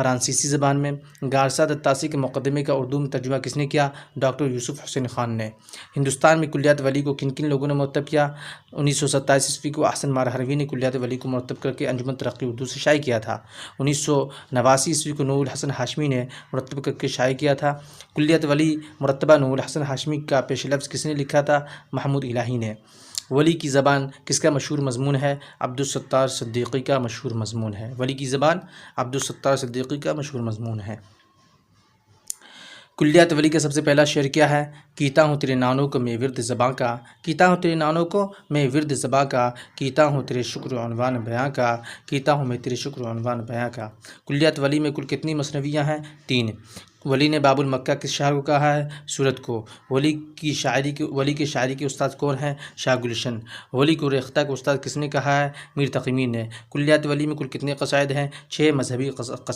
فرانسیسی زبان میں۔ گارسا دتاسی کے مقدمے کا اردو میں ترجمہ کس نے کیا؟ ڈاکٹر یوسف حسین خان نے۔ ہندوستان میں کلیات ولی کو کن کن لوگوں نے مرتب کیا؟ 1927 کو احسن مارہروی نے کلیات ولی کو مرتب کر کے انجمن ترقی اردو سے شائع کیا تھا۔ 1989 کو نور الحسن ہاشمی نے مرتب کر کے شائع کیا تھا۔ کلیات ولی مرتبہ نور الحسن ہاشمی کا پیش لفظ کس نے لکھا تھا؟ محمود الہی نے۔ ولی کی زبان کس کا مشہور مضمون ہے؟ عبدالستار صدیقی کا مشہور مضمون ہے۔ ولی کی زبان عبدالستار صدیقی کا مشہور مضمون ہے۔ کلیات ولی کا سب سے پہلا شعر کیا ہے؟ کیتا ہوں تیرے نانوں کو میں ورد زباں کا، کیتا ہوں تیرے نانوں کو میں ورد زباں کا، کیتا ہوں تیرے شکر و عنوان بیاں کا، کیتا ہوں میں تیرے شکر و عنوان بیاں کا۔ کلیات ولی میں کل کتنی مثنویاں ہیں؟ 3۔ ولی نے باب المکہ کس شاعر کو کہا ہے؟ سورت کو۔ ولی کے شاعری کے استاد کون ہیں؟ شاہ گلشن۔ ولی کو ریختہ کا استاد کس نے کہا ہے؟ میر تقی میر نے۔ کلیات ولی میں کل کتنے قصائد ہیں؟ 6 مذہبی قصائد۔